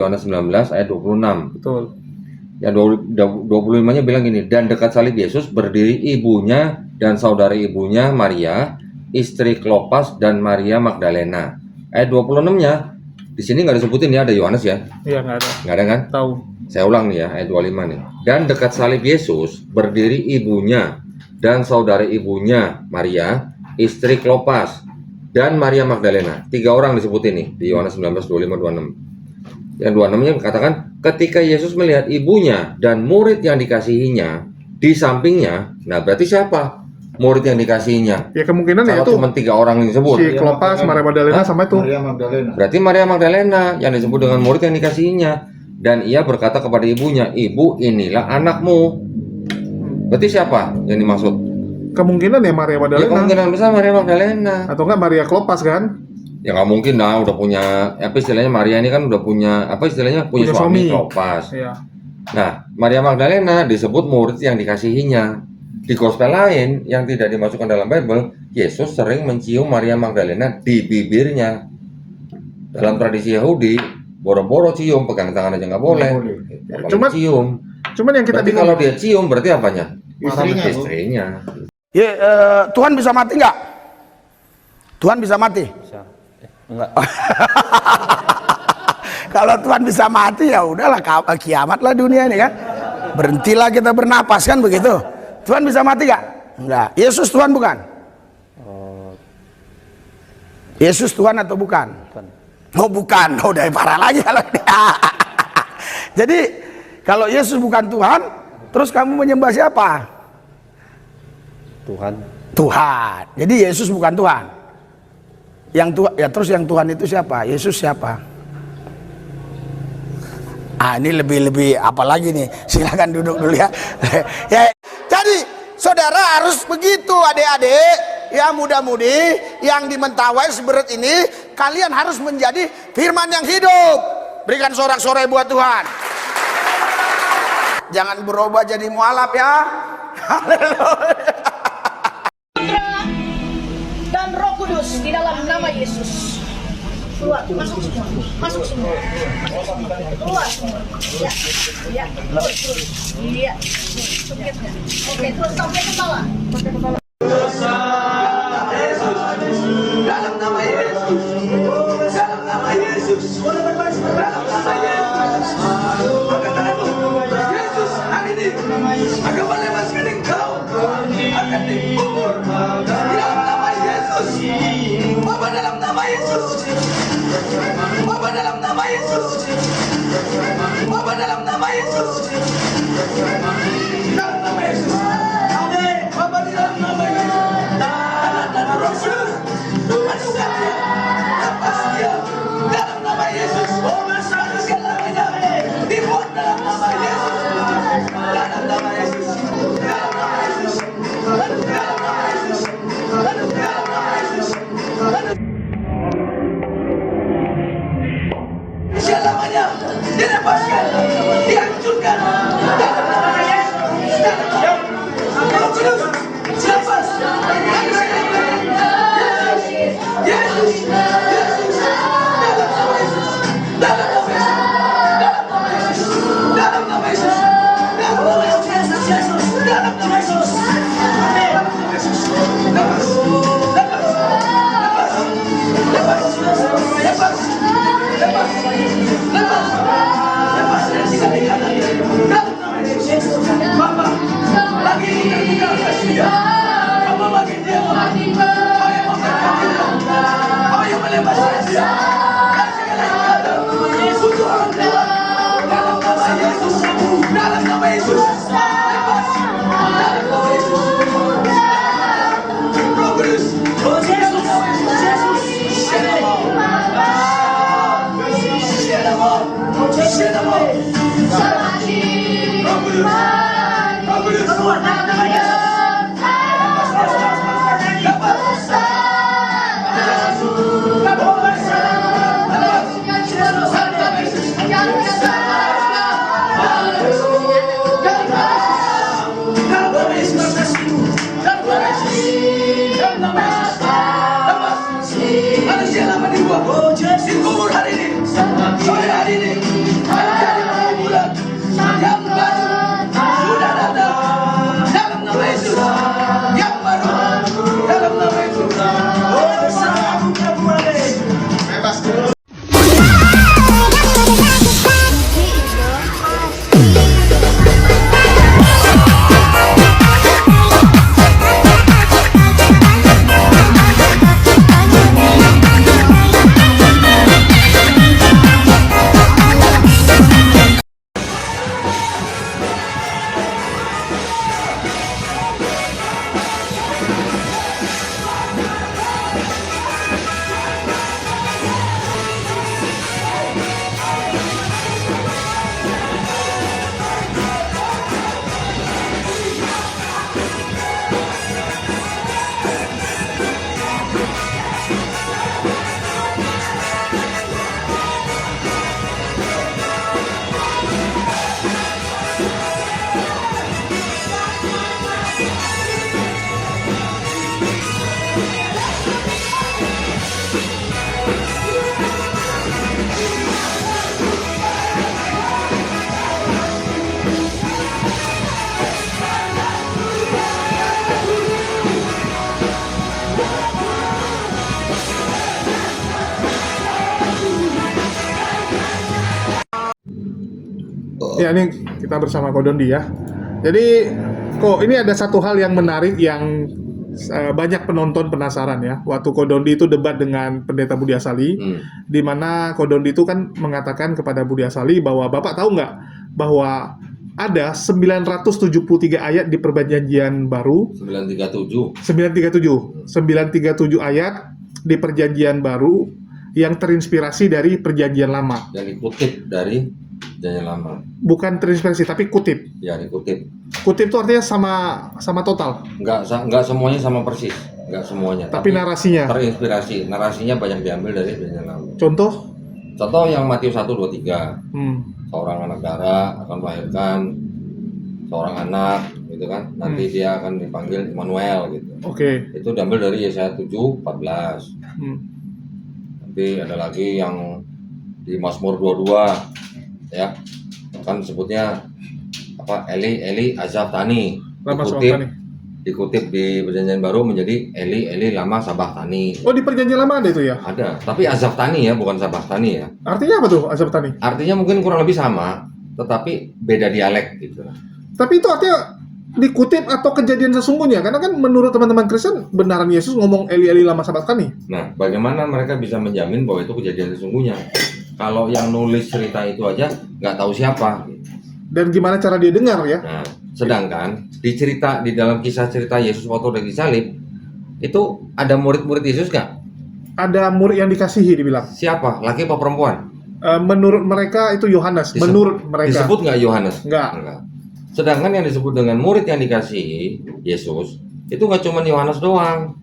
Yohanes 19 ayat 26. Betul. Yang 25-nya bilang gini, dan dekat salib Yesus berdiri ibunya dan saudari ibunya Maria, istri Klopas dan Maria Magdalena. Ayat 26-nya di sini nggak disebutin ya, ada Yohanes ya? Iya, nggak ada. Nggak ada kan? Tahu. Saya ulang nih ya, ayat 25 nih. Dan dekat salib Yesus berdiri ibunya dan saudari ibunya Maria, istri Klopas dan Maria Magdalena. 3 orang disebutin nih di Yohanes 19, 25, 26. Yang 26-nya katakan, ketika Yesus melihat ibunya dan murid yang dikasihinya di sampingnya, nah berarti siapa murid yang dikasihinya? Ya kemungkinan ya Kalau itu cuma 3 orang yang disebut. si Klopas, Maria Magdalena sama itu. Maria Magdalena. Berarti Maria Magdalena yang disebut dengan murid yang dikasihinya. Dan ia berkata kepada ibunya, ibu inilah anakmu. Berarti siapa yang dimaksud? Kemungkinan ya Maria Ya Magdalena. kemungkinan besar Maria Magdalena. Atau enggak Maria Klopas kan? Ya nggak mungkin lah, udah punya apa istilahnya, Maria ini kan udah punya apa istilahnya, punya suami Klopas. Iya. Nah, Maria Magdalena disebut murid yang dikasihinya. Di gospel lain yang tidak dimasukkan dalam Bible, Yesus sering mencium Maria Magdalena di bibirnya. Dalam tradisi Yahudi, boro-boro cium, pegang tangan aja nggak boleh. Cuman- Cium. Cuman yang kita Berarti bingung, kalau dia cium berarti apanya? Istrinya, Bu. Istrinya. Ya, Tuhan bisa mati nggak? Tuhan bisa mati? Bisa. Enggak. Kalau Tuhan bisa mati ya udahlah, kiamatlah dunia ini kan. Berhentilah kita bernapas kan begitu. Tuhan bisa mati nggak? Enggak. Yesus Tuhan bukan? Yesus Tuhan atau bukan? Bukan. Oh bukan, oh udah parah lagi kalau jadi kalau Yesus bukan Tuhan, terus kamu menyembah siapa? Tuhan. Tuhan. Jadi Yesus bukan Tuhan. Yang Tuhan ya, terus yang Tuhan itu siapa? Yesus siapa? Ah ini lebih apa lagi nih? Silakan duduk dulu ya. Ya. Jadi saudara harus begitu, adik-adik, ya muda-mudi yang di Mentawai Seberat ini, kalian harus menjadi firman yang hidup. Berikan sorak-sorai buat Tuhan. Jangan berubah jadi mualaf ya. Haleluya. Dan Roh Kudus di dalam nama Yesus. Keluar, masuk semua, masuk semua, keluar semua. Ya, ya, terus, iya. Oke, terus sampai kepala. Dalam nama Yesus, dalam nama Yesus, dalam nama Yesus, angkat tanganmu. Yesus hari ini akan melepaskan engkau, akan dikubur dalam nama Yesus. Bapa dalam nama Yesus, Bapa dalam nama Yesus, Bapa dalam nama Yesus, dalam nama Yesus. Amin. Bapa di dalam nama Yesus. Dan Roh Kudus, masukkan dia, lepas dia dalam nama Yesus. Masukkan dia, dibuat dalam nama Yesus, dalam nama Yesus, dalam nama Yesus, dalam nama Yesus, dalam nama Yesus. Selamanya dilepaskan, dihancurkan dalam nama Yesus, dalam nama Roh Kudus, lepas. Yesus, Yesus, dalam nama Yesus, dalam nama Yesus, dalam nama Yesus, dalam nama Yesus, dalam nama Yesus, dalam nama Yesus, lepas, lepas, lepas, lepas, lepas, lepas, lepas dari sikap ikatan, dalam nama Yesus. Bapa, lagi terbuka kasih dia, Bapa bagi dia, ayo melepaskan dia dari segala ikatan, kutukan keluar dalam nama Yesus, dalam nama Yesus, lepas dalam nama Yesus, Roh Kudus, dalam nama Yesus, Shalom, Shalom, Roh Kudus, Roh Kudus, keluar dalam nama Yesus, manusia lama dibuang, dikubur hari ini, sore hari ini, Ya, ini kita bersama Kodondi ya. Jadi kok ini ada satu hal yang menarik yang banyak penonton penasaran ya. Waktu Kodondi itu debat dengan Pendeta Budi Asali, di mana Kodondi itu kan mengatakan kepada Budi Asali bahwa Bapak tahu nggak bahwa ada 973 ayat di Perjanjian Baru, 937 ayat di Perjanjian Baru yang terinspirasi dari Perjanjian Lama. Yang dikutip dari Perjanjian Lama. Bukan terinspirasi tapi kutip. Ya, dikutip. Kutip itu artinya sama total. Nggak semuanya sama persis, nggak semuanya. Tapi narasinya. Terinspirasi. Narasinya banyak diambil dari Perjanjian Lama. Contoh? Contoh yang Matius 1:23. Hmm. Seorang anak darah akan melahirkan seorang anak, gitu kan. Nanti dia akan dipanggil Immanuel, gitu. Oke. Itu diambil dari Yesaya 7:14. Nanti ada lagi yang di Mazmur 22, ya, kan sebutnya apa, Eli Azabtani, Lama Sabachthani. dikutip di Perjanjian Baru menjadi Eli lama Sabachthani. Oh, di Perjanjian Lama ada itu ya? Ada, tapi Azabtani ya, bukan Sabachthani ya. Artinya apa tuh Azabtani? Artinya mungkin kurang lebih sama, tetapi beda dialek gitu. Tapi itu artinya dikutip atau kejadian sesungguhnya? Karena kan menurut teman-teman Kristen benaran Yesus ngomong Eli lama Sabachthani. Nah, bagaimana mereka bisa menjamin bahwa itu kejadian sesungguhnya? Kalau yang nulis cerita itu aja nggak tahu siapa. Dan gimana cara dia dengar ya? Nah, sedangkan di dalam kisah cerita Yesus waktu udah disalib, itu ada murid-murid Yesus nggak? Ada murid yang dikasihi dibilang. Siapa? Laki apa perempuan? Menurut mereka itu Yohanes. Menurut mereka. Disebut nggak Yohanes? Nggak. Sedangkan yang disebut dengan murid yang dikasihi Yesus, itu nggak cuma Yohanes doang.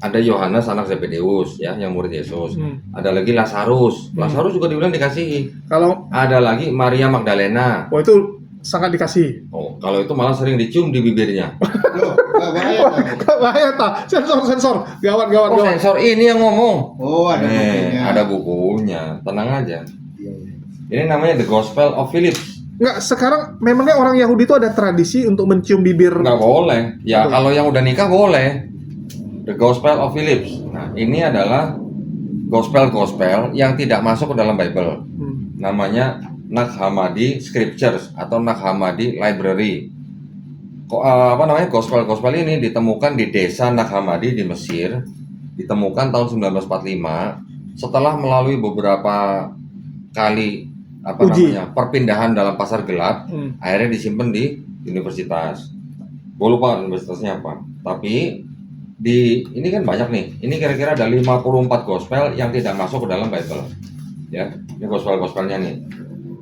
Ada Yohanes anak Zebedeus ya, yang murid Yesus. Ada lagi Lazarus. Lazarus juga dibilang dikasihi. Kalau Ada lagi Maria Magdalena. oh itu sangat dikasihi. Oh, kalau itu malah sering dicium di bibirnya. Loh, bahaya tak? Bahaya tak? Sensor. Gawat. Oh, sensor ini yang ngomong. Oh, ada bukunya. Ada bukunya. Tenang aja. Iya, iya. Ini namanya The Gospel of Philip. Nggak, sekarang memangnya orang Yahudi itu ada tradisi untuk mencium bibir. Nggak boleh. Ya, kalau yang udah nikah boleh. The Gospel of Philip. Nah, ini adalah gospel yang tidak masuk ke dalam Bible. Namanya Nag Hammadi Scriptures atau Nag Hammadi Library. Gospel ini ditemukan di desa Nag Hammadi di Mesir. Ditemukan tahun 1945 setelah melalui beberapa kali perpindahan dalam pasar gelap. Akhirnya disimpan di universitas. Gue lupa universitasnya apa. Tapi ini kan banyak nih. Ini kira-kira ada 54 gospel yang tidak masuk ke dalam Bible. Ya, ini gospelnya nih.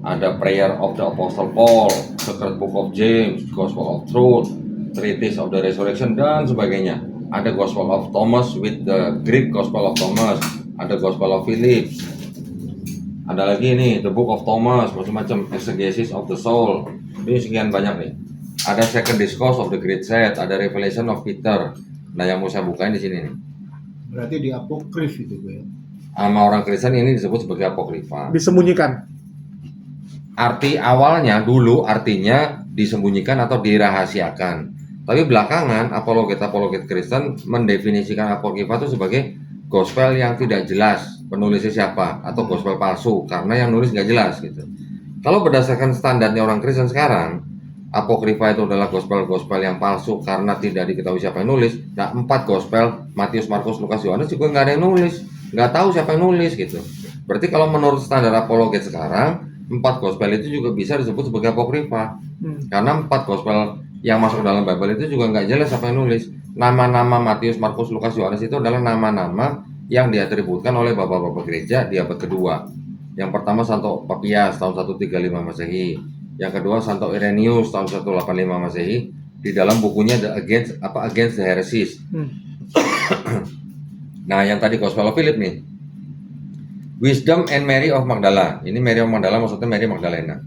Ada Prayer of the Apostle Paul, Secret Book of James, Gospel of Truth, Treatise of the Resurrection dan sebagainya. Ada Gospel of Thomas with the Greek Gospel of Thomas, ada Gospel of Philip. Ada lagi nih The Book of Thomas, macam-macam Exegesis of the Soul. Ini sekian banyak nih. Ada Second Discourse of the Great Set, ada Revelation of Peter. Nah, yang mau saya bukain di sini nih. Berarti di apokrif itu, Gue. Sama orang Kristen ini disebut sebagai apokrifa. Disembunyikan. Arti awalnya dulu artinya disembunyikan atau dirahasiakan. Tapi belakangan apologet Kristen mendefinisikan apokrifa itu sebagai gospel yang tidak jelas penulisnya siapa atau gospel palsu karena yang nulis nggak jelas gitu. Kalau berdasarkan standarnya orang Kristen sekarang, apokrifa itu adalah gospel yang palsu karena tidak diketahui siapa yang nulis. Nah, 4 gospel Matius, Markus, Lukas, Yohanes juga nggak ada yang nulis, nggak tahu siapa yang nulis gitu. Berarti kalau menurut standar apologet sekarang, 4 gospel itu juga bisa disebut sebagai apokrifa karena 4 gospel yang masuk dalam Bible itu juga nggak jelas siapa yang nulis. Nama-nama Matius, Markus, Lukas, Yohanes itu adalah nama-nama yang diatributkan oleh bapak-bapak gereja di abad kedua. Yang pertama Santo Papias tahun 135 Masehi. Yang kedua Santo Irenaeus tahun 185 Masehi. Di dalam bukunya Against the Heresies. Nah, yang tadi Gospel of Philip nih. Wisdom and Mary of Magdala. Ini Mary of Magdala maksudnya Mary Magdalena.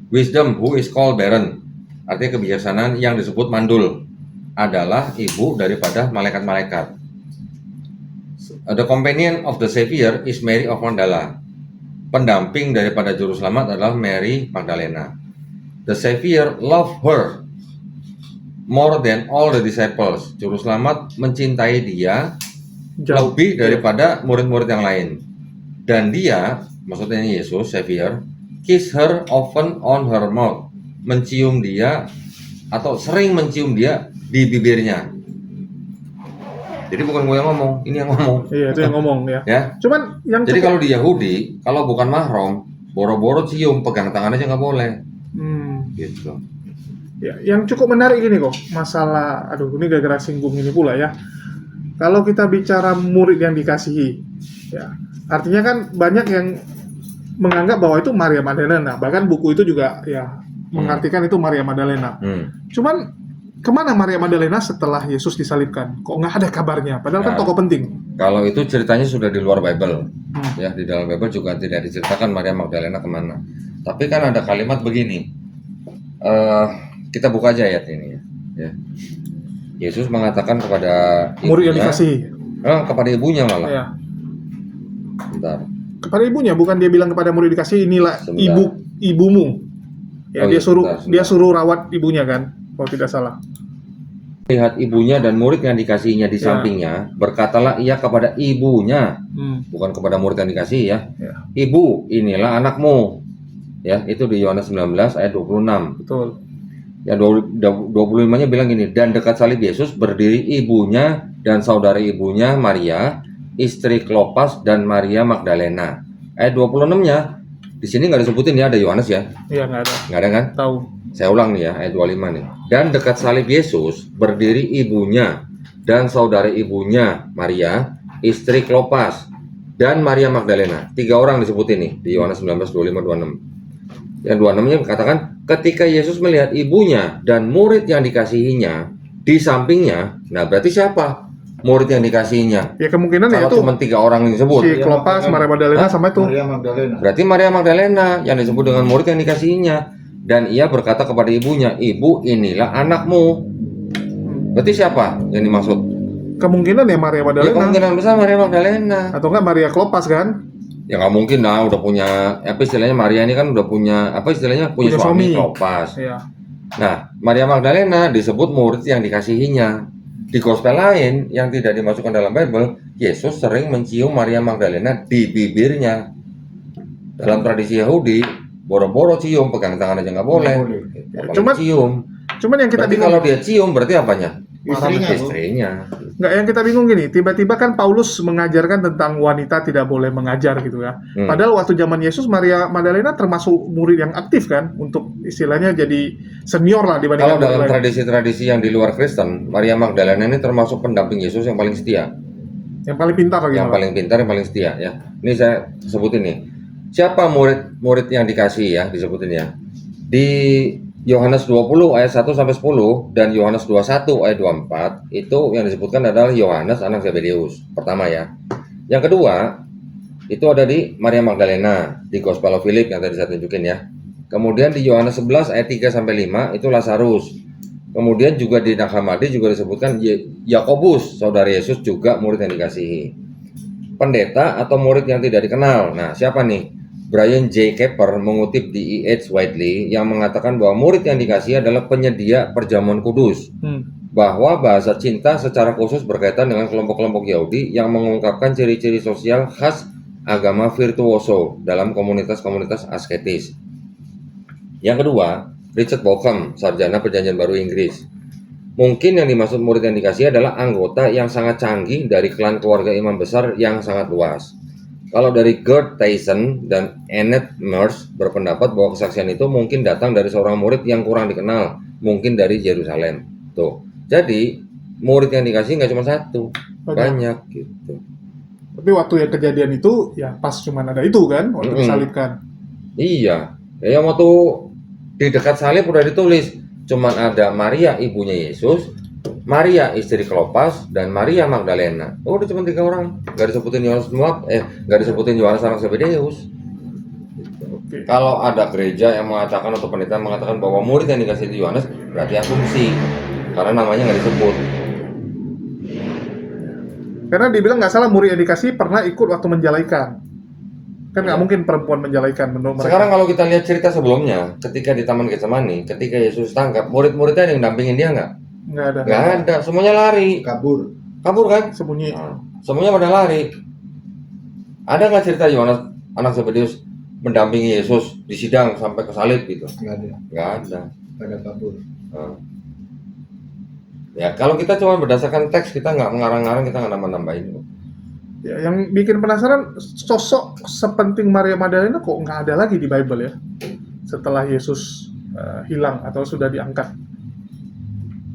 Wisdom who is called barren. Artinya kebijaksanaan yang disebut mandul adalah ibu daripada malaikat-malaikat. The companion of the Savior is Mary of Magdala. Pendamping daripada juru selamat adalah Mary Magdalena. The Savior loved her more than all the disciples. Juru selamat mencintai dia lebih daripada murid-murid yang lain. Dan dia, maksudnya Yesus, Savior, kiss her often on her mouth. Mencium dia atau sering mencium dia di bibirnya. Jadi bukan gue yang ngomong, ini yang ngomong. Iya, itu yang ngomong ya. Ya. Cuman yang Jadi cukup- kalau di Yahudi, kalau bukan mahram, boro-boro cium, pegang tangan aja nggak boleh. Gitu. Ya, yang cukup menarik gini kok, masalah, aduh ini gara-gara singgung ini pula ya. Kalau kita bicara murid yang dikasihi, ya, artinya kan banyak yang menganggap bahwa itu Maria Magdalena, bahkan buku itu juga ya mengartikan itu Maria Magdalena. Cuman kemana Maria Magdalena setelah Yesus disalibkan? Kok nggak ada kabarnya? Padahal kan Nah. tokoh penting. Kalau itu ceritanya sudah di luar Bible, ya di dalam Bible juga tidak diceritakan Maria Magdalena kemana. Tapi kan ada kalimat begini, kita buka aja ayat ini ya. Yesus mengatakan kepada Murid yang ibunya, dikasihi. kepada ibunya malah. Ya. Bentar. Kepada ibunya, bukan dia bilang kepada murid dikasihi, inilah Sebentar. ibumu. Ya, Oh, dia iya, suruh sebentar. dia suruh rawat ibunya kan, kalau tidak salah. Lihat ibunya dan murid yang dikasihinya di Ya. sampingnya, berkatalah ia kepada ibunya, bukan kepada murid yang dikasihi ya. Ya. Ibu, inilah anakmu. Ya, itu di Yohanes 19 ayat 26. Betul. Ya 25-nya bilang gini, dan dekat salib Yesus berdiri ibunya dan saudari ibunya Maria, istri Klopas dan Maria Magdalena. Ayat 26-nya di sini nggak disebutin ya, ada Yohanes ya, Iya, nggak ada. nggak ada kan? Tahu. Saya ulang nih ya, ayat 25 nih. Dan dekat salib Yesus berdiri ibunya dan saudari ibunya Maria, istri Klopas dan Maria Magdalena. 3 orang disebutin nih di Yohanes 19, 25, 26. Yang 26-nya katakan, ketika Yesus melihat ibunya dan murid yang dikasihinya di sampingnya, nah berarti siapa murid yang dikasihinya? Ya kemungkinan ya Kalau itu cuma 3 orang yang disebut, si Klopas, Maria Magdalena sama itu. Maria Magdalena. berarti Maria Magdalena yang disebut dengan murid yang dikasihinya. Dan ia berkata kepada ibunya, ibu inilah anakmu. Berarti siapa yang dimaksud? Kemungkinan ya Maria Ya Magdalena kemungkinan besar Maria Magdalena. atau enggak Maria Klopas kan? Ya nggak mungkin lah, udah punya apa istilahnya, Maria ini kan udah punya apa istilahnya, punya Punya suami suami. Klopas. Iya. Nah, Maria Magdalena disebut murid yang dikasihinya. Di gospel lain yang tidak dimasukkan dalam Bible, Yesus sering mencium Maria Magdalena di bibirnya. Dalam tradisi Yahudi, boro-boro cium, pegang tangan aja nggak boleh. Nggak boleh. Apalagi Cuman- cium. Cuman yang kita Berarti bingung, kalau dia cium berarti apanya? Istrinya, Bu. Istrinya. nggak, yang kita bingung gini, tiba-tiba kan Paulus mengajarkan tentang wanita tidak boleh mengajar gitu ya. Padahal waktu zaman Yesus Maria Magdalena termasuk murid yang aktif kan, untuk istilahnya jadi senior lah Kalau dibandingkan dalam murid lain. tradisi-tradisi yang di luar Kristen, Maria Magdalena ini termasuk pendamping Yesus yang paling setia. Yang paling pintar lagi. Yang malah. paling pintar, yang paling setia ya. Ini saya sebutin nih. Siapa murid yang dikasih ya, disebutin ya. Di Yohanes 20 ayat 1 sampai 10 dan Yohanes 21 ayat 24 itu yang disebutkan adalah Yohanes anak Zebedeus. Pertama ya. Yang kedua itu ada di Maria Magdalena di Gospel of Philip yang tadi saya tunjukin ya. Kemudian di Yohanes 11 ayat 3 sampai 5 itu Lazarus. Kemudian juga di Nag Hammadi juga disebutkan Yakobus, saudara Yesus juga murid yang dikasihi. Pendeta atau murid yang tidak dikenal. Nah, siapa nih? Brian J. Kepper mengutip di E.H. Whiteley yang mengatakan bahwa murid yang dikasihi adalah penyedia perjamuan kudus. Bahwa bahasa cinta secara khusus berkaitan dengan kelompok-kelompok Yahudi yang mengungkapkan ciri-ciri sosial khas agama virtuoso dalam komunitas-komunitas asketis. Yang kedua, Richard Bauckham, sarjana Perjanjian Baru Inggris. Mungkin yang dimaksud murid yang dikasihi adalah anggota yang sangat canggih dari klan keluarga imam besar yang sangat luas. Kalau dari Gerd Tyson dan Annette Merce berpendapat bahwa kesaksian itu mungkin datang dari seorang murid yang kurang dikenal, mungkin dari Yerusalem. Tuh. Jadi, murid yang dikasihi nggak cuma satu, banyak gitu. Tapi waktu yang kejadian itu ya pas cuman ada itu kan, waktu disalibkan. Iya. Ya, yang waktu di dekat salib udah ditulis, cuman ada Maria ibunya Yesus, Maria istri Klopas, dan Maria Magdalena. Oh, udah cuma 3 orang. Nggak disebutin Yohanes nggak disebutin Yohanes anak Zebedeus. Oke. Kalau ada gereja yang mengatakan atau pendeta yang mengatakan bahwa murid yang dikasih di Yohanes, berarti asumsi, karena namanya nggak disebut. Karena dibilang nggak salah murid yang dikasih pernah ikut waktu menjalaikan. Kan nggak mungkin perempuan menjalaikan menurut mereka. Sekarang kalau kita lihat cerita sebelumnya, ketika di Taman Getsemani, ketika Yesus tangkap, murid-muridnya ada yang dampingin dia nggak? Nggak ada. Nggak ada, semuanya lari. Kabur. Kabur kan? Sembunyi. Nah, semuanya pada lari. Ada nggak cerita Yohanes anak Zebedeus mendampingi Yesus di sidang sampai ke salib gitu? Nggak ada. Nggak ada. Pada kabur. Nah. Ya kalau kita cuma berdasarkan teks, kita nggak mengarang-ngarang, kita nggak nambah-nambahin. Ya, yang bikin penasaran sosok sepenting Maria Magdalena kok nggak ada lagi di Bible ya setelah Yesus hilang atau sudah diangkat.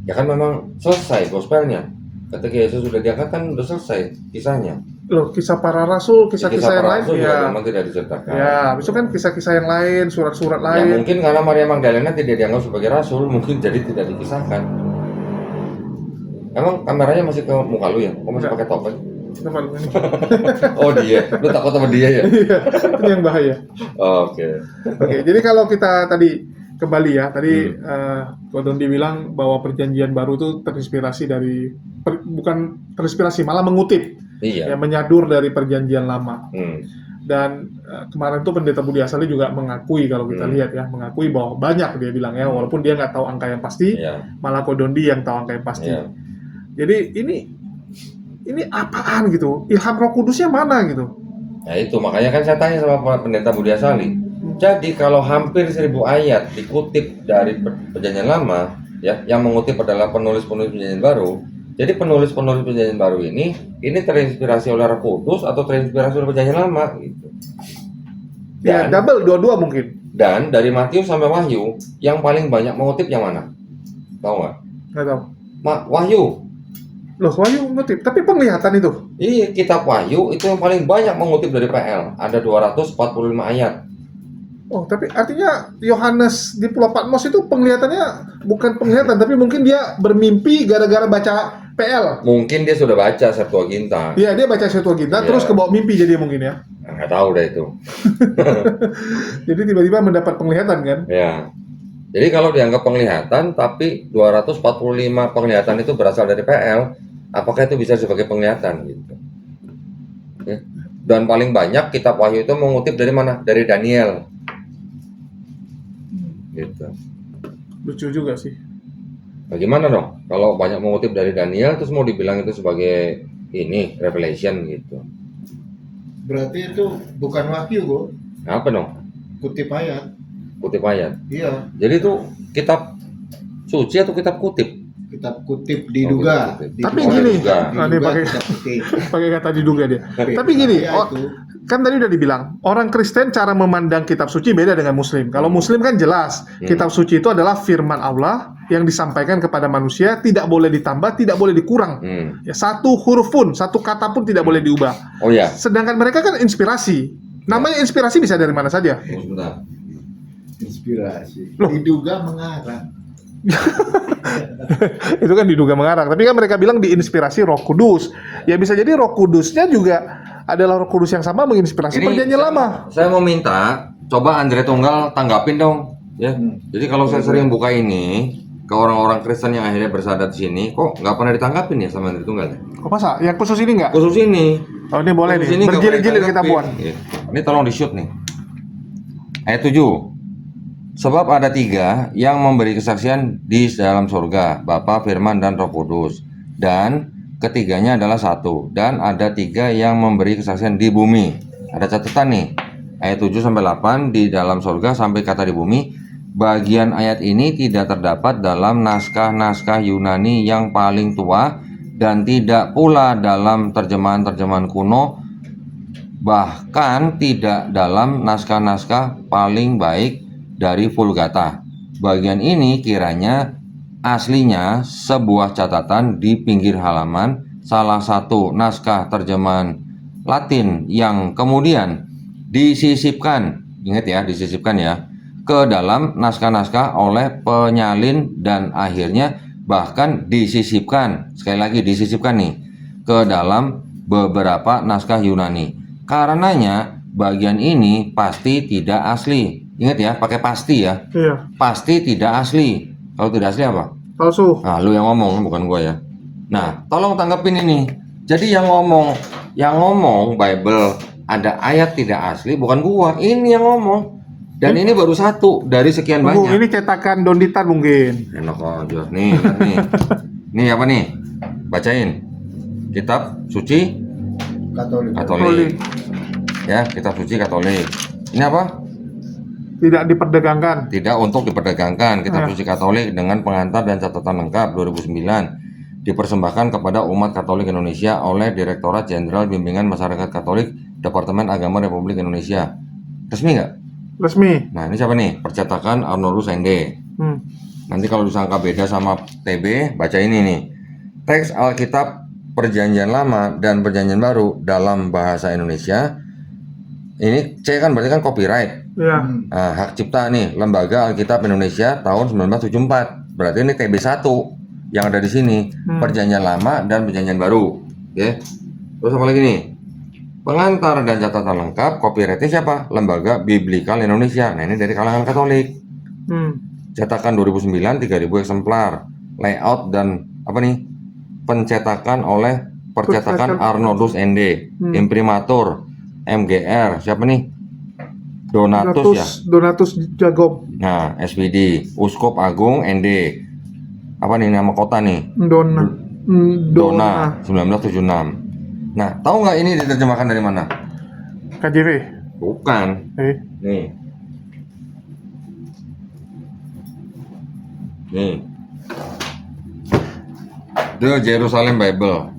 Ya kan memang selesai gospelnya. Ketika Yesus sudah diangkat kan udah selesai kisahnya. Loh, kisah para rasul, kisah-kisah yang lain Rasul juga ya. memang tidak diceritakan. Ya, itu kan kisah-kisah yang lain, surat-surat Ya lain. mungkin karena Maria Magdalena tidak dianggap sebagai rasul, mungkin jadi tidak dikisahkan. Emang kameranya masih ke muka lu ya? Kok masih Enggak. pakai topeng? Kenapa lu ini? Oh dia, lu takut sama dia ya? Iya, itu yang bahaya. Oke. Oke, jadi kalau kita tadi kembali ya, tadi Kodondi bilang bahwa perjanjian baru itu terinspirasi dari bukan terinspirasi, malah mengutip, ya Iya. menyadur dari perjanjian lama. Hmm. Dan kemarin tuh Pendeta Budi Asali juga mengakui, kalau kita lihat ya, mengakui bahwa banyak dia bilang ya, walaupun dia nggak tahu angka yang pasti, Iya. malah Kodondi yang tahu angka yang pasti. Iya. Jadi ini apaan gitu? Ilham Roh Kudusnya mana gitu? Nah itu makanya kan saya tanya sama Pak Pendeta Budi Asali. Jadi kalau hampir 1000 ayat dikutip dari perjanjian lama, ya, yang mengutip adalah penulis-penulis perjanjian baru. Jadi penulis-penulis perjanjian baru ini terinspirasi oleh Roh Kudus atau terinspirasi oleh perjanjian lama gitu. Ya, Dan, double dua-dua mungkin. dan dari Matius sampai Wahyu yang paling banyak mengutip yang mana? Tahu nggak? Nggak tahu. Wahyu. Loh, Wahyu ngutip, tapi penglihatan itu. Iya, kitab Wahyu itu yang paling banyak mengutip dari PL. Ada 245 ayat. Oh, tapi artinya Yohanes di Pulau Patmos itu penglihatannya bukan penglihatan, tapi mungkin dia bermimpi gara-gara baca PL. Mungkin dia sudah baca Septuaginta. Iya, dia baca Septuaginta Iya. terus kebawa mimpi jadi mungkin ya. Nggak tahu deh itu. Jadi tiba-tiba mendapat penglihatan kan? Ya. Jadi kalau dianggap penglihatan, tapi 245 penglihatan itu berasal dari PL, apakah itu bisa sebagai penglihatan gitu? Ya. Dan paling banyak kitab Wahyu itu mengutip dari mana? Dari Daniel. Gitu. Lucu juga sih. Bagaimana dong? Kalau banyak mengutip dari Daniel, terus mau dibilang itu sebagai ini Revelation gitu? Berarti itu bukan wahyu kok, Apa dong? kutip ayat. Kutip ayat. Iya, Jadi itu kitab suci atau kitab kutip? kitab kutip diduga. Oh, kutip. Tapi Oh, gini, diduga. nah, ini pakai kitab kutip. pakai kata diduga dia. Tapi gini, Iya, itu. kan tadi udah dibilang, orang Kristen cara memandang kitab suci beda dengan Muslim. Kalau Muslim kan jelas, kitab suci itu adalah firman Allah yang disampaikan kepada manusia, tidak boleh ditambah, tidak boleh dikurang. Ya, satu huruf pun, satu kata pun tidak boleh diubah. Oh ya. Sedangkan mereka kan inspirasi. Namanya inspirasi bisa dari mana saja. Tunggu sebentar. Inspirasi. Loh. Diduga mengarang. Itu kan diduga mengarang. Tapi kan mereka bilang diinspirasi Roh Kudus. Ya bisa jadi Roh Kudusnya juga adalah Roh Kudus yang sama menginspirasi perjanjian lama. Saya mau minta, coba Andre Tunggal tanggapin dong, ya. Jadi kalau saya sering buka ini ke orang-orang Kristen yang akhirnya bersahadat di sini, kok nggak pernah ditanggapin ya sama Andre Tunggal? Kok masa? Yang khusus ini nggak? Khusus ini. Oh ini boleh Khusus nih. ini nggak pernah Berjilid-jilid kita ditanggapin. buat. Iya. Ini tolong di shoot nih. Ayat 7. Sebab ada 3 yang memberi kesaksian di dalam surga, Bapa, Firman, dan Roh Kudus. Dan ketiganya adalah satu. Dan ada 3 yang memberi kesaksian di bumi. Ada catatan nih. Ayat 7 sampai 8 di dalam surga sampai kata di bumi. Bagian ayat ini tidak terdapat dalam naskah-naskah Yunani yang paling tua dan tidak pula dalam terjemahan-terjemahan kuno, bahkan tidak dalam naskah-naskah paling baik dari Vulgata. Bagian ini kiranya aslinya sebuah catatan di pinggir halaman salah satu naskah terjemahan Latin yang kemudian disisipkan, ingat ya, disisipkan ya, ke dalam naskah-naskah oleh penyalin dan akhirnya bahkan disisipkan, sekali lagi disisipkan nih, ke dalam beberapa naskah Yunani. Karenanya bagian ini pasti tidak asli. Ingat ya, pakai pasti ya. Iya. Pasti tidak asli. Kalau tidak asli apa? Palsu. Nah, lu yang ngomong, bukan gua ya. Nah, tolong tanggapin ini. Jadi yang ngomong Bible ada ayat tidak asli, bukan gua. Ini yang ngomong. Dan ini baru satu dari sekian Tunggu, banyak. ini cetakan Donditan mungkin. Enak aja. Nih, lihat nih. Nih apa nih? Bacain. Kitab suci Katolik. Katolik. Ya, kitab suci Katolik. Ini apa? Tidak diperdagangkan. Tidak untuk diperdagangkan. Kitab Suci Katolik dengan pengantar dan catatan lengkap 2009 dipersembahkan kepada umat Katolik Indonesia oleh Direktorat Jenderal Bimbingan Masyarakat Katolik Departemen Agama Republik Indonesia. Resmi nggak? Resmi. Nah ini siapa nih? Percetakan Arnoldus Ende. Nanti kalau disangka beda sama TB, baca ini nih. Teks Alkitab Perjanjian Lama dan Perjanjian Baru dalam bahasa Indonesia. Ini C kan berarti kan copyright. Ya. Nah, hak cipta nih, Lembaga Alkitab Indonesia tahun 1974. Berarti ini TB1 yang ada di sini. Perjanjian Lama dan Perjanjian Baru. Oke. Terus apa lagi nih? Pengantar dan catatan lengkap, copyrightnya siapa? Lembaga Biblikal Indonesia. Nah ini dari kalangan Katolik. Cetakan 2009 3.000 eksemplar. Layout dan apa nih? Pencetakan oleh Percetakan Arnoldus Ende. Imprimatur MGR. Siapa nih? Donatus ya. Donatus Jagob. Nah, SPD, Uskup Agung ND. Apa nih nama kota nih? Dona. 1976. Nah, tahu nggak ini diterjemahkan dari mana? KJV. Bukan. Nih. Nih. The Jerusalem Bible.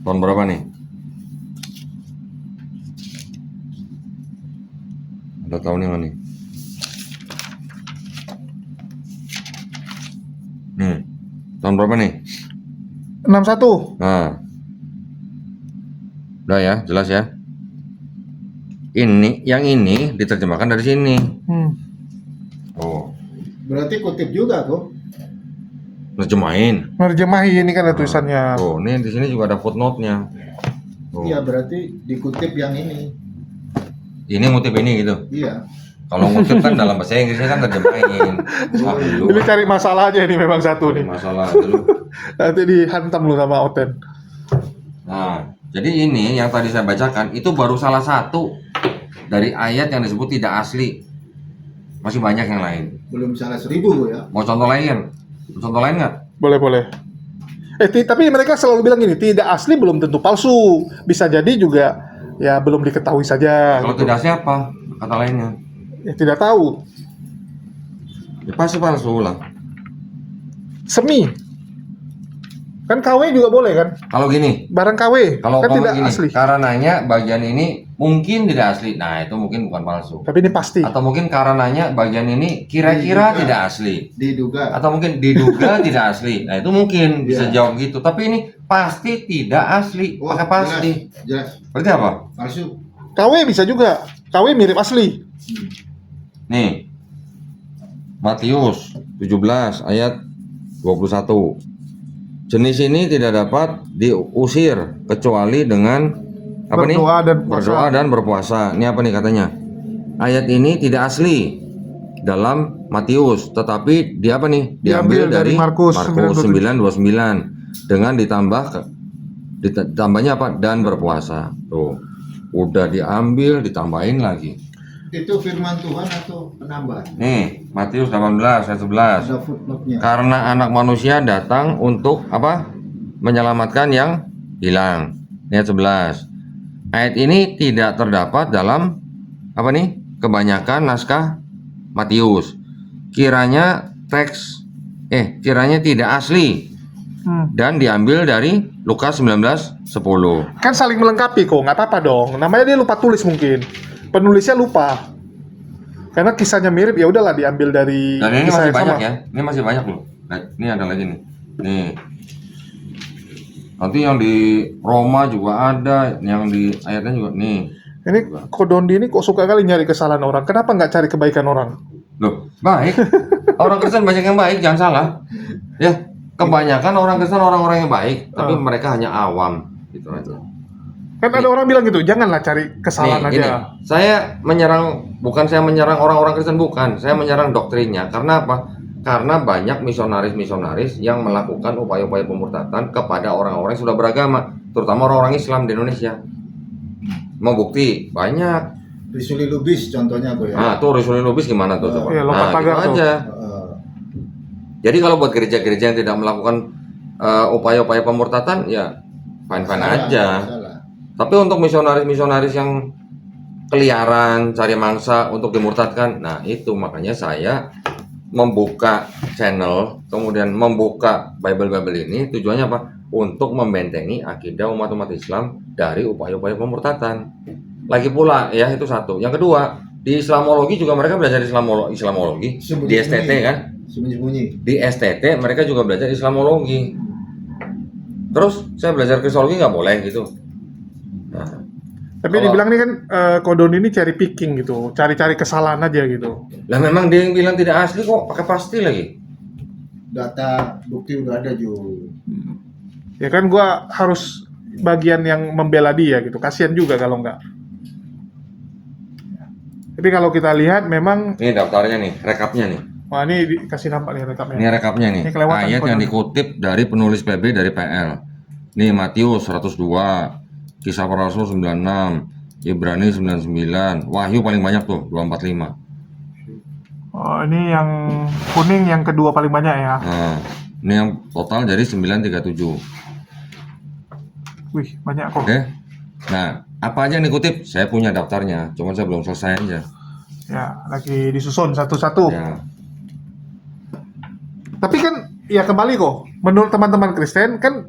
Tahun berapa nih? Ada tahunnya nggak nih? Tahun berapa nih? 61. Nah, udah ya, jelas ya. Yang ini diterjemahkan dari sini. Oh, Berarti kutip juga kok. nerjemahin. Nerjemahi ini kan ada tulisannya. Oh, ini di sini juga ada footnote-nya. Oh. Iya, berarti dikutip yang ini. Ini ngutip ini gitu. Iya. Kalau ngutip kan dalam bahasa Inggrisnya kan terjemahin. Lu Ini cari masalah aja ini memang satu nih. masalah dulu. Nanti dihantam lu sama Oten. Nah, jadi ini yang tadi saya bacakan itu baru salah satu dari ayat yang disebut tidak asli. Masih banyak yang lain. Belum salah 1000 ya. Mau contoh lain? Contoh lain nggak? Boleh. Tapi mereka selalu bilang gini, tidak asli belum tentu palsu. Bisa jadi juga ya belum diketahui saja. Kalau gitu. tidak siapa? Kata lainnya. Ya, tidak tahu. Ya pasti palsu lah. Semi. Kan KW juga boleh kan? Kalau gini, Barang KW kalau kan tidak gini, asli. karenanya bagian ini mungkin tidak asli. Nah, itu mungkin bukan palsu. Tapi ini pasti. Atau mungkin karenanya bagian ini kira-kira Diduga. tidak asli. Diduga. Atau mungkin diduga tidak asli. Nah, itu mungkin bisa Iya. jawab gitu. Tapi ini pasti tidak asli. Wah, Pakai pasti. Jelas. Berarti apa? Palsu. KW bisa juga. KW mirip asli. Nih. Matius 17 ayat 21. Jenis ini tidak dapat diusir kecuali dengan apa Berdoa nih? dan puasa. Berdoa dan berpuasa. Ini apa nih katanya? Ayat ini tidak asli dalam Matius, tetapi dia apa nih? Diambil dari Markus 9:29 dengan ditambahnya apa? Dan berpuasa. Tuh. Udah diambil, ditambahin lagi. Itu firman Tuhan atau penambahan? Nih, Matius 18 ayat 11. Ada footnote-nya. Karena anak manusia datang untuk apa? Menyelamatkan yang hilang. Ayat 11. Ayat ini tidak terdapat dalam apa nih? Kebanyakan naskah Matius. Kiranya tidak asli dan diambil dari Lukas 19:10. Kan saling melengkapi kok, nggak apa-apa dong. Namanya dia lupa tulis mungkin. Penulisnya lupa. Karena kisahnya mirip, ya udahlah diambil dari Dan ini kisah masih yang banyak sama. ya. Ini masih banyak loh. Nah, ini ada lagi nih. Nih. Nanti yang di Roma juga ada, yang di ayatnya juga nih. Ini Kodondi ini kok suka kali nyari kesalahan orang. Kenapa nggak cari kebaikan orang? Loh, baik. Orang Kristen banyak yang baik, jangan salah. Ya, kebanyakan orang Kristen orang-orang yang baik, tapi mereka hanya awam gitu aja. Kan ada orang bilang gitu, janganlah cari kesalahan Nih, gini, aja. saya menyerang orang-orang Kristen, bukan. Saya menyerang doktrinnya. Karena apa? Karena banyak misionaris-misionaris yang melakukan upaya-upaya pemurtadan kepada orang-orang yang sudah beragama, terutama orang-orang Islam di Indonesia. Mau bukti? Banyak. Risuli Lubis contohnya tuh ya. Nah, tuh Risuli Lubis gimana tuh coba? Iya, lompat Nah, pagar gitu tuh. aja. Eh, Jadi kalau buat gereja-gereja yang tidak melakukan upaya-upaya pemurtadan, ya fine-fine salah, aja. salah. Tapi untuk misionaris-misionaris yang keliaran, cari mangsa untuk dimurtadkan. Nah, itu makanya saya membuka channel, kemudian membuka Bible ini tujuannya apa? Untuk membentengi akidah umat-umat Islam dari upaya-upaya pemurtatan. Lagi pula ya, itu satu. Yang kedua, di Islamologi juga mereka belajar Islamologi di STT kan? Sembunyi-sembunyi. Di STT mereka juga belajar Islamologi. Terus saya belajar Kristologi nggak boleh gitu. Nah, Tapi kalau- dibilang nih kan Kodon ini cherry picking gitu, cari-cari kesalahan aja gitu. lah memang dia yang bilang tidak asli kok, pakai pasti lagi. Data bukti udah ada Ju. Ya kan gua harus bagian yang membela dia gitu. Kasihan juga kalau enggak. Tapi kalau kita lihat memang Ini daftarnya nih, rekapnya nih. wah ini dikasih nampak nih rekapnya. Ini rekapnya nih. Ini kelewatan Ayat kok, yang Don. dikutip dari penulis PB dari PL. Nih Matius 102, Kisah Para Rasul 96, Ibrani 99, Wahyu paling banyak tuh 245. Oh, ini yang kuning yang kedua paling banyak ya. Nah, ini yang total jadi 937. Wih, banyak kok. Oke. Nah, apa aja yang dikutip? Saya punya daftarnya, cuman saya belum selesai aja. Ya, lagi disusun satu-satu. Ya. Tapi kan ya kembali kok, menurut teman-teman Kristen kan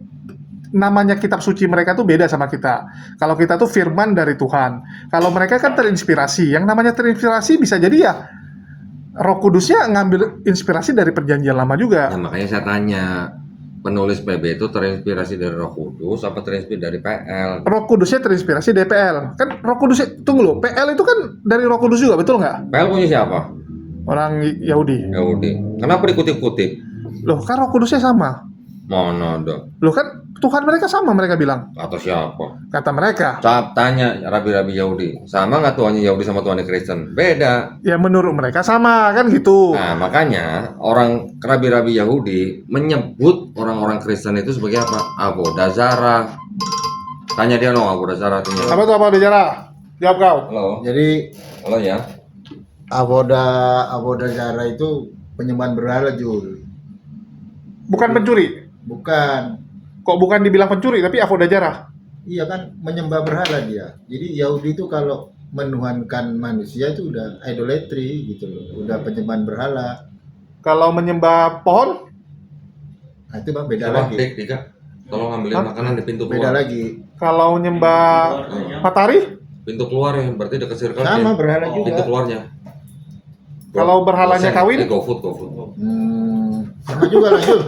namanya kitab suci mereka tuh beda sama kita. Kalau kita tuh firman dari Tuhan. Kalau mereka kan terinspirasi. Yang namanya terinspirasi bisa jadi ya Roh Kudusnya ngambil inspirasi dari perjanjian lama juga. Nah, makanya saya tanya, penulis PB itu terinspirasi dari Roh Kudus apa terinspirasi dari PL? Roh Kudusnya terinspirasi dari PL. Kan Roh Kudusnya, tunggu loh, PL itu kan dari Roh Kudus juga, betul nggak? PL punya siapa? Orang Yahudi. Yahudi. Kenapa dikutip-kutip? Loh, kan Roh Kudusnya sama. Mana ada? Loh kan Tuhan mereka sama, mereka bilang. Atau siapa? Kata mereka. Tanya rabi-rabi Yahudi, sama nggak Tuhannya Yahudi sama Tuhannya Kristen? Beda. Ya menurut mereka sama, kan gitu. Nah, makanya orang rabi-rabi Yahudi menyebut orang-orang Kristen itu sebagai apa? Avodah Zarah. Tanya dia loh, Avodah Zarah artinya. Apa tuh apa bicara? Jawab kau. Halo, Jadi halo ya. Avodah Zarah itu penyembahan berhala Jul. Bukan pencuri. Bukan. Kok bukan dibilang pencuri, tapi avodah jarah. Iya kan menyembah berhala dia. Jadi Yahudi itu kalau menuhankan manusia itu udah idolatry gitu loh. Udah penyembahan berhala. Kalau menyembah pohon, Nah itu Bang beda Coba, lagi. Dik, Dika, tolong ambilin Hah? makanan di pintu Beda keluar. lagi. kalau nyembah matahari, Pintu keluar ya, berarti dekat circle K. Sama berhala Pintu juga. keluarnya. Kalau berhalanya Gosen. kawin? GoFood. Sama juga lah Jul.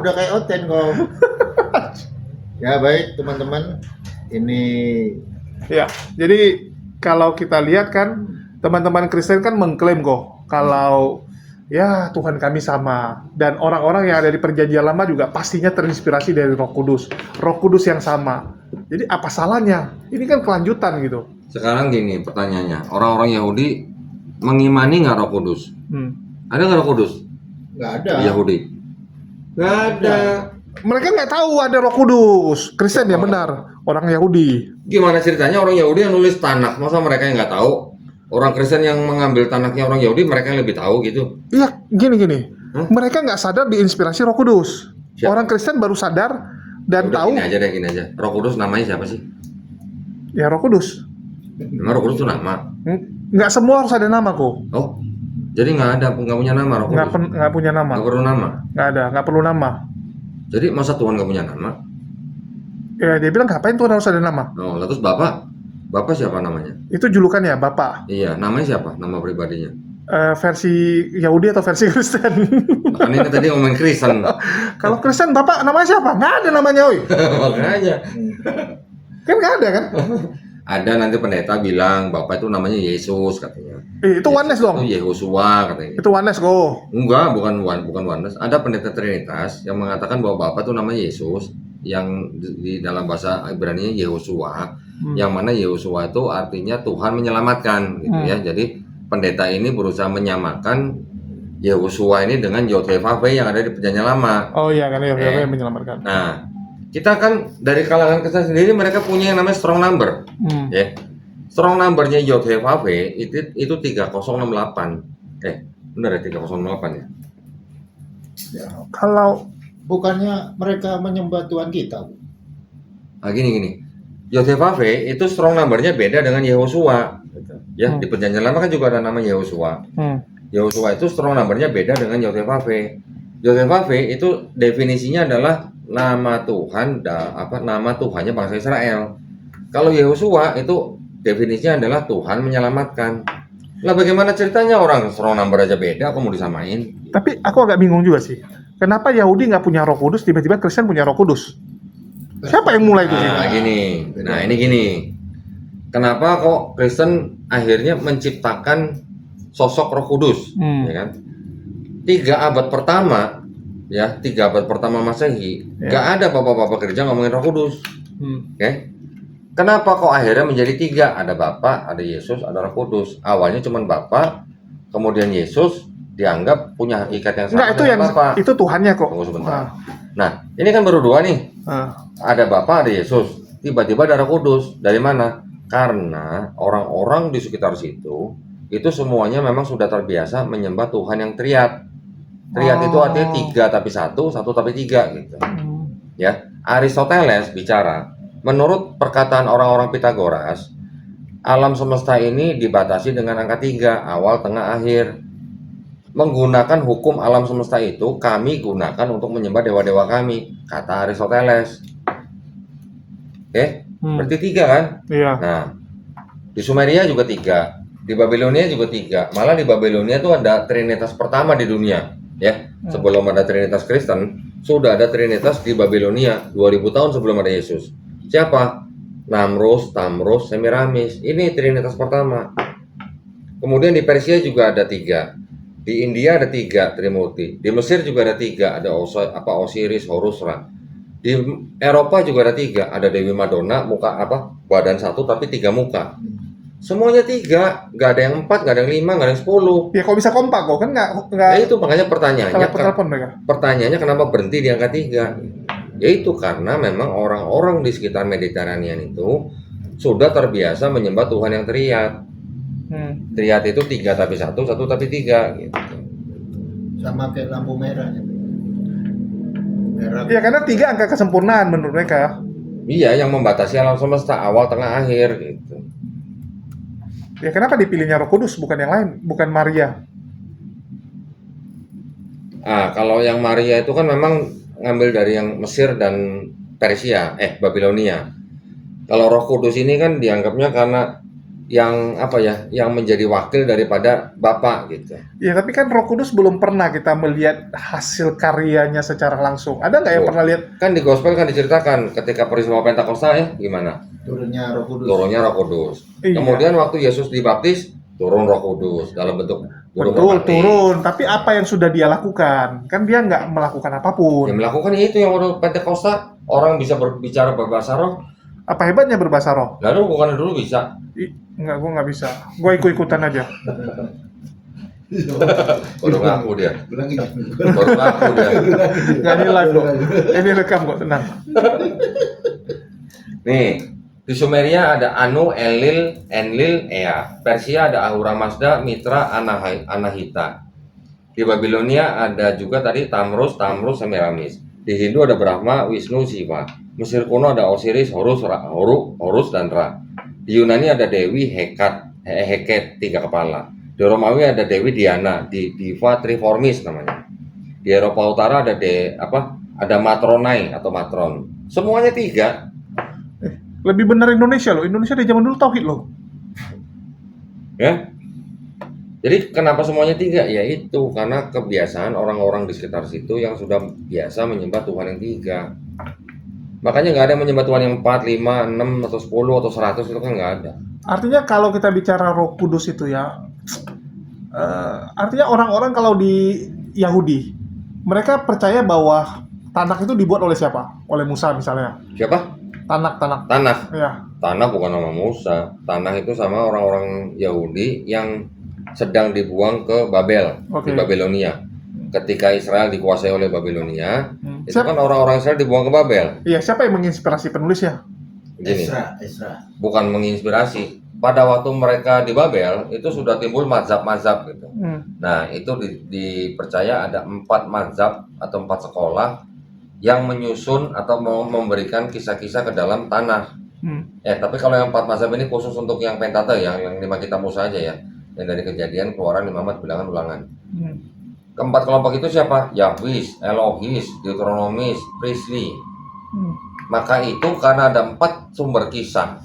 Udah kayak Oten kok. Ya baik teman-teman. Ini ya. Jadi kalau kita lihat kan, teman-teman Kristen kan mengklaim kok kalau ya Tuhan kami sama, dan orang-orang yang ada di perjanjian lama juga pastinya terinspirasi dari Roh Kudus. Roh Kudus yang sama. Jadi apa salahnya? Ini kan kelanjutan gitu. Sekarang gini pertanyaannya, orang-orang Yahudi mengimani nggak Roh Kudus? Ada nggak Roh Kudus nggak ada. di Yahudi? Nggak ada. Mereka nggak tahu ada Roh Kudus. Kristen ya benar, orang Yahudi. Gimana ceritanya orang Yahudi yang nulis Tanakh, masa mereka yang nggak tahu? Orang Kristen yang mengambil Tanakhnya orang Yahudi, mereka yang lebih tahu gitu. Iya, gini. Hah? Mereka nggak sadar diinspirasi Roh Kudus. Siap. Orang Kristen baru sadar dan Udah, tahu gini aja. Roh Kudus namanya siapa sih? ya Roh Kudus. Memang Roh Kudus itu nama. Nggak semua harus ada nama kok. Oh, jadi nggak punya nama Roh Kudus. Nggak punya nama. Nggak perlu nama. Nggak perlu nama. Jadi masa Tuhan nggak punya nama? Ya dia bilang ngapain Tuhan harus ada nama? Oh, terus Bapak siapa namanya? Itu julukannya Bapak. Iya, namanya siapa? Nama pribadinya. Versi Yahudi atau versi Kristen? Kan ini tadi ngomongin Kristen. Kalau Kristen Bapak namanya siapa? Nggak ada namanya, oi. Makanya. Kan nggak ada kan? Ada nanti pendeta bilang Bapak itu namanya Yesus katanya. Itu oneness dong. Itu Yehosua katanya. Itu oneness kok. Enggak, bukan oneness. Ada pendeta Trinitas yang mengatakan bahwa Bapak itu namanya Yesus, yang di dalam bahasa Ibrani Yehosua, yang mana Yehosua itu artinya Tuhan menyelamatkan gitu ya. Jadi pendeta ini berusaha menyamakan Yehosua ini dengan Yod-Heh-Vav yang ada di perjanjian lama. Oh iya, karena yang menyelamatkan. Nah, kita kan dari kalangan Kristen sendiri mereka punya yang namanya strong number, ya. Strong numbernya Yod-Heh-Vav itu 3068. Benar ya 3068 ya? Kalau Bukannya mereka menyembah Tuhan kita. Nah, gini. Yosefave itu strong number-nya beda dengan Yehosua. Gitu. Ya, di Perjanjian Lama kan juga ada nama Yehosua. Yehosua itu strong number-nya beda dengan Yosefave. Yosefave itu definisinya adalah nama Tuhan, nama Tuhannya bangsa Israel. Kalau Yehosua itu definisinya adalah Tuhan menyelamatkan. Lah bagaimana ceritanya orang strong number aja beda, aku mau disamain? Tapi aku agak bingung juga sih. Kenapa Yahudi nggak punya Roh Kudus, tiba-tiba Kristen punya Roh Kudus? Siapa yang mulai itu sih? Nah ini gini. Kenapa kok Kristen akhirnya menciptakan sosok Roh Kudus? Ya kan? 3 abad pertama, ya 3 abad pertama Masehi, nggak ada bapak-bapak gereja ngomongin Roh Kudus. Oke? Kenapa kok akhirnya menjadi 3? Ada Bapa, ada Yesus, ada Roh Kudus. Awalnya cuma Bapa, kemudian Yesus dianggap punya hakikat yang sama. Enggak, itu yang Bapa. itu Tuhannya kok. Tunggu sebentar. Nah, ini kan baru 2 nih. Ada Bapa, ada Yesus. Tiba-tiba ada Roh Kudus. Dari mana? Karena orang-orang di sekitar situ itu semuanya memang sudah terbiasa menyembah Tuhan yang triad. Triad itu artinya 3 tapi 1 tapi 3 gitu. Ya, Aristoteles bicara, menurut perkataan orang-orang Pitagoras, alam semesta ini dibatasi dengan angka 3, awal, tengah, akhir. Menggunakan hukum alam semesta itu, kami gunakan untuk menyembah dewa-dewa kami, kata Aristoteles. Oke, berarti 3 kan? Iya. Nah, di Sumeria juga 3, di Babilonia juga 3. Malah di Babilonia itu ada Trinitas pertama di dunia, ya. Sebelum ada Trinitas Kristen, sudah ada Trinitas di Babilonia 2000 tahun sebelum ada Yesus. Siapa? Namrus, Tamrus, Semiramis. Ini Trinitas pertama. Kemudian di Persia juga ada 3. Di India ada 3 Trimurti. Di Mesir juga ada 3. Ada Osiris, Horus, Ra. Di Eropa juga ada 3. Ada Dewi Madonna, badan 1 tapi 3 muka. Semuanya 3. Nggak ada yang 4, nggak ada yang 5, nggak ada yang 10. Ya kok bisa kompak kok? Kan nggak Nah itu makanya pertanyaannya. telepon mereka. Pertanyaannya kenapa berhenti di angka 3? Yaitu karena memang orang-orang di sekitar Mediterranean itu sudah terbiasa menyembah Tuhan yang triad. Triad itu 3 tapi 1 tapi 3 gitu. Sama kayak lampu merah. Merah. Ya karena 3 angka kesempurnaan menurut mereka. Iya, yang membatasi alam semesta awal, tengah, akhir gitu. Ya kenapa dipilihnya Roh Kudus bukan yang lain, bukan Maria? Kalau yang Maria itu kan memang ngambil dari yang Mesir dan Persia, Babilonia. Kalau Roh Kudus ini kan dianggapnya karena yang yang menjadi wakil daripada Bapa gitu. Ya tapi kan Roh Kudus belum pernah kita melihat hasil karyanya secara langsung. Ada nggak yang pernah lihat? Kan di Gospel kan diceritakan ketika peristiwa Pentakosta gimana? Turunnya Roh Kudus. Turunnya Roh Kudus. Iya. Kemudian waktu Yesus dibaptis, turun Roh Kudus dalam bentuk burung Betul, merpati. turun. Tapi apa yang sudah dia lakukan? Kan dia nggak melakukan apapun. Yang melakukan itu yang waktu Pentakosta, orang bisa berbicara berbahasa roh. Apa hebatnya berbahasa roh? Lalu bukan dulu bisa. Enggak, gue nggak bisa. Gue ikut-ikutan aja. Baru ngaku dia. Ulangi. Baru ngaku dia. Nggak ini live kok. Ini rekam kok, tenang. Nih, di Sumeria ada Anu, Enlil, Ea. Persia ada Ahura Mazda, Mitra, Anahita. Di Babilonia ada juga tadi Tamrus, Semiramis. Di Hindu ada Brahma, Wisnu, Siva. Mesir kuno ada Osiris, Horus dan Ra. Di Yunani ada Dewi Heket 3 kepala. Di Romawi ada Dewi Diana, Diva Triformis namanya. Di Eropa Utara ada ada Matronai atau Matron. Semuanya 3. Lebih benar Indonesia loh. Indonesia dari zaman dulu tauhid loh. Ya. Jadi kenapa semuanya 3? Ya itu karena kebiasaan orang-orang di sekitar situ yang sudah biasa menyembah Tuhan yang 3. Makanya nggak ada yang menyembah Tuhan yang 4, 5, 6, atau 10, atau 100 itu kan nggak ada. Artinya kalau kita bicara Roh Kudus itu ya, artinya orang-orang kalau di Yahudi, mereka percaya bahwa Tanakh itu dibuat oleh siapa? Oleh Musa misalnya. Siapa? Tanakh. Tanakh. Ya. Tanakh bukan nama Musa. Tanakh itu sama orang-orang Yahudi yang sedang dibuang ke Babel, di Babilonia. Ketika Israel dikuasai oleh Babilonia, itu kan orang-orang Israel dibuang ke Babel. Iya, siapa yang menginspirasi penulisnya? Gini, Esra. bukan menginspirasi. Pada waktu mereka di Babel, itu sudah timbul mazhab-mazhab gitu. Nah, itu dipercaya ada 4 mazhab atau 4 sekolah yang menyusun atau mau memberikan kisah-kisah ke dalam Tanakh. Tapi kalau yang 4 mazhab ini khusus untuk yang Pentateuch, yang 5 kitab Musa aja ya. Yang dari Kejadian, Keluaran, Imamat, Bilangan, Ulangan. Keempat kelompok itu siapa? Yahwis, Elohis, Deuteronomis, Priestly. Maka itu karena ada 4 sumber kisah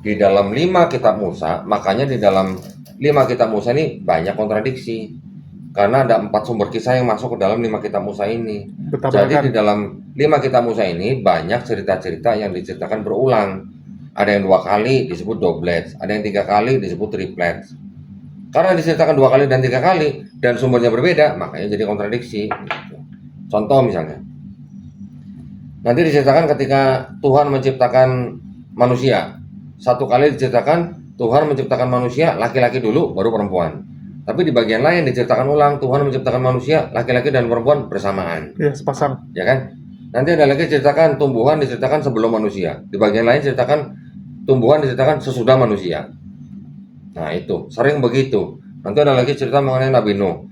di dalam 5 kitab Musa, makanya di dalam 5 kitab Musa ini banyak kontradiksi. Karena ada 4 sumber kisah yang masuk ke dalam 5 kitab Musa ini. Jadi di dalam 5 kitab Musa ini banyak cerita-cerita yang diceritakan berulang. Ada yang 2 kali disebut doublets, ada yang 3 kali disebut triplets. Karena diceritakan 2 kali dan 3 kali dan sumbernya berbeda, makanya jadi kontradiksi. Contoh misalnya, nanti diceritakan ketika Tuhan menciptakan manusia. 1 kali diceritakan Tuhan menciptakan manusia laki-laki dulu, baru perempuan. Tapi di bagian lain diceritakan ulang Tuhan menciptakan manusia laki-laki dan perempuan bersamaan. Ya, sepasang. Ya kan? Nanti ada lagi ceritakan tumbuhan diceritakan sebelum manusia. Di bagian lain ceritakan tumbuhan diceritakan sesudah manusia. Nah itu sering begitu. Nanti ada lagi cerita mengenai Nabi Nuh.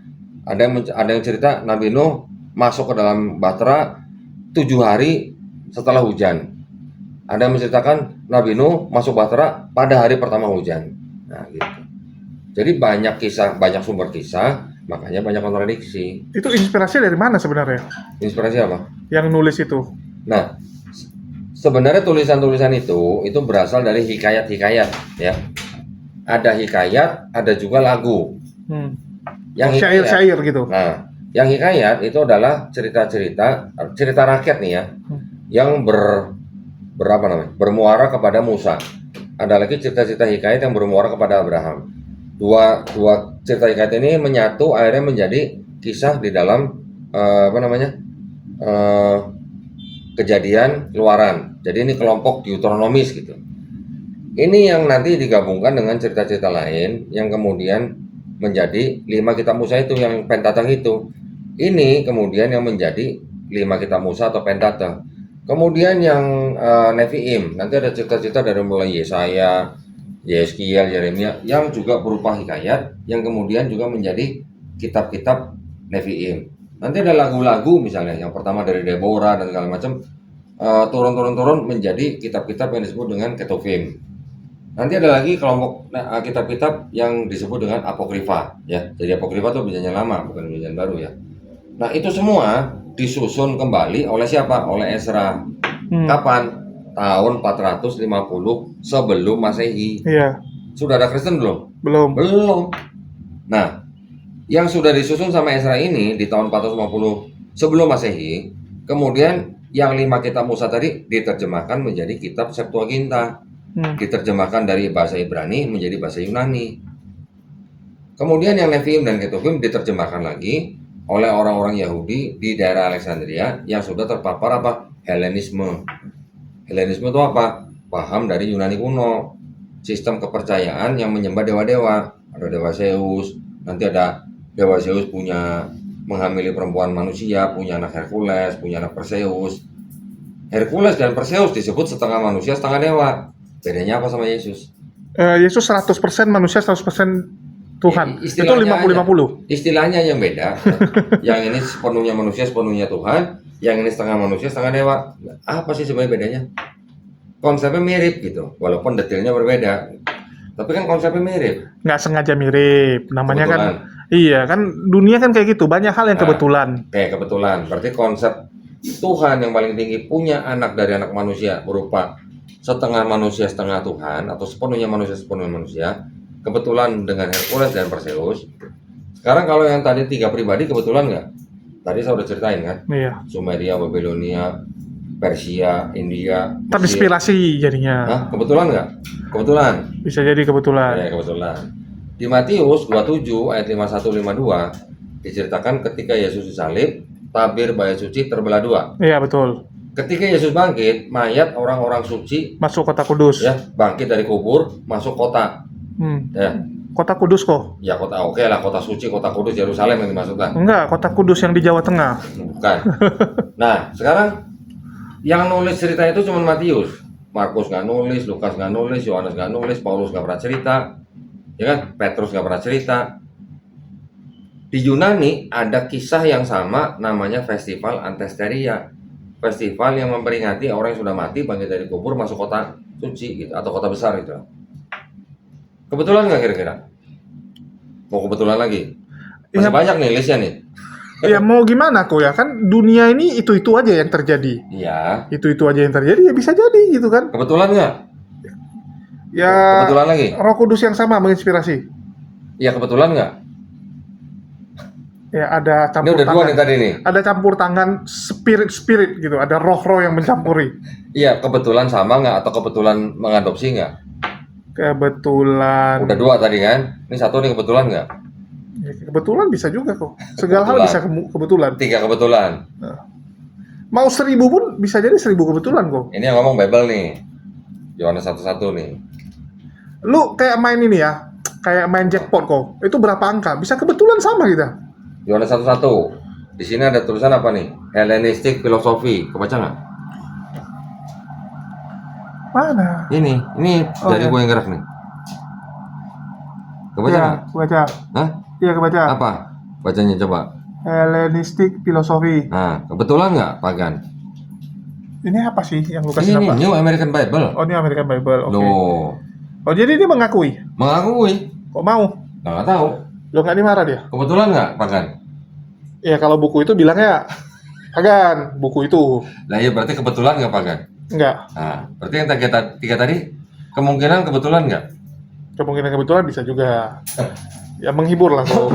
Ada yang cerita Nabi Nuh masuk ke dalam bahtera 7 hari setelah hujan. Ada yang menceritakan Nabi Nuh masuk bahtera pada hari pertama hujan. Nah gitu. Jadi banyak kisah, banyak sumber kisah, makanya banyak kontradiksi. Itu inspirasi dari mana sebenarnya? Inspirasi apa? Yang nulis itu. Nah, sebenarnya tulisan-tulisan itu berasal dari hikayat-hikayat, ya. Ada hikayat, ada juga lagu. Yang Syair-syair gitu. Nah, yang hikayat itu adalah cerita rakyat nih ya, yang bermuara kepada Musa. Ada lagi cerita-cerita hikayat yang bermuara kepada Abraham. Dua cerita hikayat ini menyatu akhirnya menjadi kisah di dalam Kejadian, Keluaran. Jadi ini kelompok Deuteronomis gitu. Ini yang nanti digabungkan dengan cerita-cerita lain yang kemudian menjadi 5 kitab Musa itu, yang Pentateuch itu. Ini kemudian yang menjadi 5 kitab Musa atau Pentateuch. Kemudian yang Nevi'im, nanti ada cerita-cerita dari mulai Yesaya, Yeskiel, Yeremia yang juga berupa hikayat yang kemudian juga menjadi kitab-kitab Nevi'im. Nanti ada lagu-lagu misalnya, yang pertama dari Deborah dan segala macam, turun menjadi kitab-kitab yang disebut dengan Ketuvim. Nanti ada lagi kelompok kitab-kitab yang disebut dengan Apokrifa, ya. Jadi Apokrifa itu perjanjian lama, bukan perjanjian baru ya. Nah itu semua disusun kembali oleh siapa? Oleh Ezra. Kapan? Tahun 450 sebelum Masehi. Iya. Sudah ada Kristen belum? Belum. Nah, yang sudah disusun sama Ezra ini di tahun 450 sebelum Masehi, kemudian yang 5 kitab Musa tadi diterjemahkan menjadi kitab Septuaginta. Diterjemahkan dari bahasa Ibrani menjadi bahasa Yunani. Kemudian yang Nevi'im dan Ketuvim diterjemahkan lagi oleh orang-orang Yahudi di daerah Alexandria yang sudah terpapar Helenisme. Helenisme itu apa? Paham dari Yunani kuno, sistem kepercayaan yang menyembah dewa-dewa. Ada dewa Zeus, nanti ada dewa Zeus punya menghamili perempuan manusia, punya anak Hercules, punya anak Perseus. Hercules dan Perseus disebut setengah manusia, setengah dewa. Bedanya apa sama Yesus? Yesus 100% manusia, 100% Tuhan. Itu 50-50. Istilahnya yang beda. Yang ini sepenuhnya manusia, sepenuhnya Tuhan. Yang ini setengah manusia, setengah dewa. Apa sih sebenarnya bedanya? Konsepnya mirip gitu, walaupun detailnya berbeda. Tapi kan konsepnya mirip. Nggak sengaja mirip. Namanya Kebetulan. kan, iya kan dunia kan kayak gitu. Banyak hal yang kebetulan. Kayak kebetulan. Berarti konsep Tuhan yang paling tinggi punya anak dari anak manusia berupa setengah manusia, setengah Tuhan, atau sepenuhnya manusia, sepenuhnya manusia. Kebetulan dengan Hercules dan Perseus. Sekarang kalau yang tadi 3 pribadi kebetulan nggak? Tadi saya udah ceritain kan? Iya. Sumeria, Babilonia, Persia, India. Terinspirasi jadinya. Hah? Kebetulan nggak? Kebetulan. Bisa jadi kebetulan. Ya, kebetulan. Di Matius 27 ayat 51-52 diceritakan ketika Yesus disalib, tabir bait suci terbelah 2. Iya betul. Ketika Yesus bangkit, mayat orang-orang suci Masuk kota Kudus. ya bangkit dari kubur, masuk kota. Ya, Kota Kudus kok? ya kota oke lah, kota suci, kota kudus, Yerusalem yang dimaksudkan. Enggak, kota Kudus yang di Jawa Tengah. Bukan. Nah, sekarang yang nulis cerita itu cuma Matius. Markus nggak nulis, Lukas nggak nulis, Yohanes nggak nulis, Paulus nggak pernah cerita, ya kan? Petrus nggak pernah cerita. Di Yunani ada kisah yang sama, namanya Festival Antesteria. festival yang memperingati orang yang sudah mati bangkit dari kubur masuk kota suci gitu atau kota besar gitu. Kebetulan nggak kira-kira? Mau kebetulan lagi? Masih Iya. banyak nih listnya nih. Ya mau gimana kok ya, kan dunia ini itu aja yang terjadi. Iya. Itu aja yang terjadi, ya bisa jadi gitu kan. Kebetulan nggak? Ya Kebetulan lagi? Roh Kudus yang sama menginspirasi. Iya kebetulan nggak? Ya ada Ini campur udah dua tangan. nih tadi nih. Ada campur tangan spirit gitu, ada roh-roh yang mencampuri. Iya kebetulan sama nggak atau kebetulan mengadopsi nggak? Kebetulan. Udah dua tadi kan? Ini satu nih kebetulan nggak? Ya, kebetulan bisa juga kok. Segala hal Kebetulan. bisa kebetulan. Tiga kebetulan. Mau 1000 pun bisa jadi 1000 kebetulan kok. Ini yang ngomong Bible nih. Yohanes 1:1 nih. Lu kayak main ini ya, kayak main jackpot kok. Itu berapa angka? Bisa kebetulan sama kita. Yohanes 1:1. Di sini ada tulisan apa nih? Hellenistic philosophy. Kebaca nggak? Mana? Ini dari Oke. gue yang gerak nih. Kebaca Ya, nggak? kebaca. Hah? Iya, kebaca. Apa? Bacanya coba. Hellenistic philosophy. Nah, kebetulan nggak, Pagan? Ini apa sih yang lu Ini kasih nih, nama? New American Bible. Oh, ini American Bible. Oke. Loh, Oh, jadi dia mengakui. mengakui. Kok mau? Nggak tahu. Lo nggak dimarah dia? Kebetulan nggak, Pagan? Ya kalau buku itu bilangnya Pagan, buku itu. Lah iya berarti kebetulan nggak, Pagan? Enggak. Nah, berarti yang tiga tadi kemungkinan kebetulan nggak? Kemungkinan kebetulan bisa juga. Ya menghibur lah kok.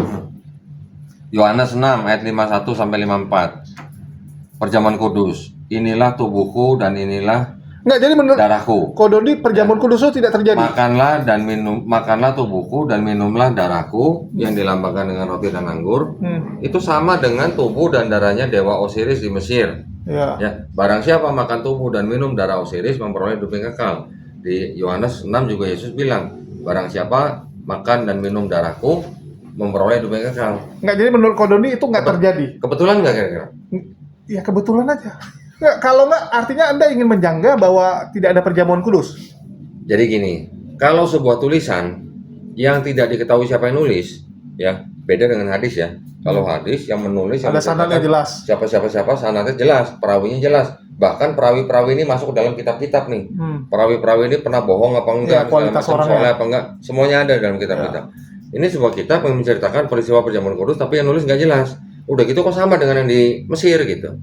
Yohanes 6 ayat 51 sampai 54. Perjamuan kudus. Inilah tubuhku dan inilah Enggak, jadi menurut darahku. Kodoni perjamuan kudus itu tidak terjadi. Makanlah tubuhku dan minumlah darahku yang dilambangkan dengan roti dan anggur. Itu sama dengan tubuh dan darahnya dewa Osiris di Mesir. Ya. Ya, barang siapa makan tubuh dan minum darah Osiris memperoleh hidup yang kekal. Di Yohanes 6 juga Yesus bilang, barang siapa makan dan minum darahku memperoleh hidup yang kekal. Enggak, jadi menurut Kodoni itu enggak terjadi. Kebetulan nggak kira-kira? Ya kebetulan aja. Nggak, kalau nggak artinya Anda ingin menjangga bahwa tidak ada perjamuan kudus. Jadi gini, kalau sebuah tulisan yang tidak diketahui siapa yang nulis, ya beda dengan hadis ya. Kalau hadis yang menulis yang Ada sanadnya menceritakan jelas. siapa sanadnya jelas, perawinya jelas. Bahkan perawi-perawi ini masuk ke dalam kitab-kitab nih. Perawi-perawi ini pernah bohong apa enggak, Ya, kualitas segala macam, orangnya. soleh apa enggak, semuanya ada dalam kitab-kitab. Ini sebuah kitab yang menceritakan peristiwa perjamuan kudus, tapi yang nulis nggak jelas. Udah gitu kok sama dengan yang di Mesir gitu.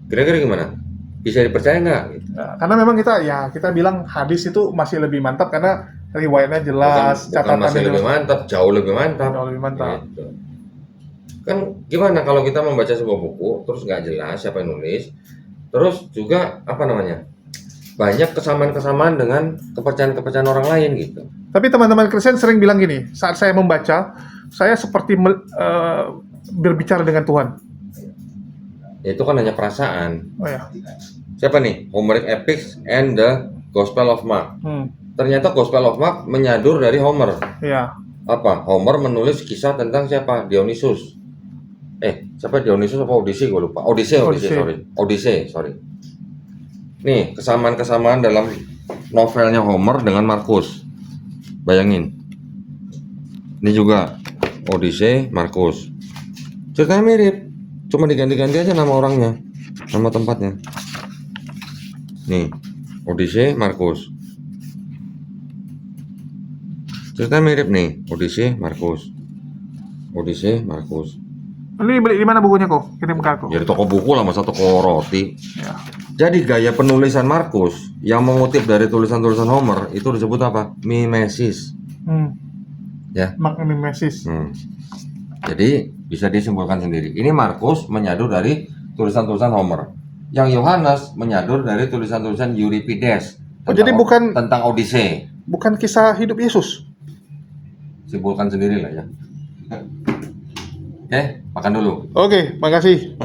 Kira-kira gimana? Bisa dipercaya nggak? Gitu. Ya, karena memang kita bilang hadis itu masih lebih mantap karena riwayatnya jelas, Bukan masih lebih mantap, jauh lebih mantap. Jauh lebih mantap. Gitu. Kan gimana kalau kita membaca sebuah buku terus nggak jelas siapa yang nulis, terus juga apa namanya, banyak kesamaan-kesamaan dengan kepercayaan-kepercayaan orang lain gitu. Tapi teman-teman Kristen sering bilang gini, saat saya membaca, saya seperti berbicara dengan Tuhan. Ya, itu kan hanya perasaan. Oh ya. Siapa nih? Homeric Epics and the Gospel of Mark. Ternyata Gospel of Mark menyadur dari Homer. Iya. Apa? Homer menulis kisah tentang siapa? Dionysus. Siapa Dionysus apa Odyssey? Gue lupa. Odyssey, sorry. Nih, kesamaan-kesamaan dalam novelnya Homer dengan Markus. Bayangin. Ini juga Odyssey, Markus. Ceritanya mirip. Cuma diganti-ganti aja nama orangnya, nama tempatnya. Nih, Odyssey, Markus. Ceritanya mirip nih, Odyssey, Markus. Odyssey, Markus. Ini beli di mana bukunya kok? Kirim ke aku. Jadi toko buku lah, masa toko roti. Ya. Jadi gaya penulisan Markus yang mengutip dari tulisan-tulisan Homer itu disebut apa? Mimesis. Ya. Mimesis. Jadi bisa disimpulkan sendiri. Ini Markus menyadur dari tulisan-tulisan Homer. Yang Yohanes menyadur dari tulisan-tulisan Euripides. Jadi bukan tentang Odyssey. Bukan kisah hidup Yesus. Simpulkan sendiri lah ya. Oke, makan dulu. Oke, makasih.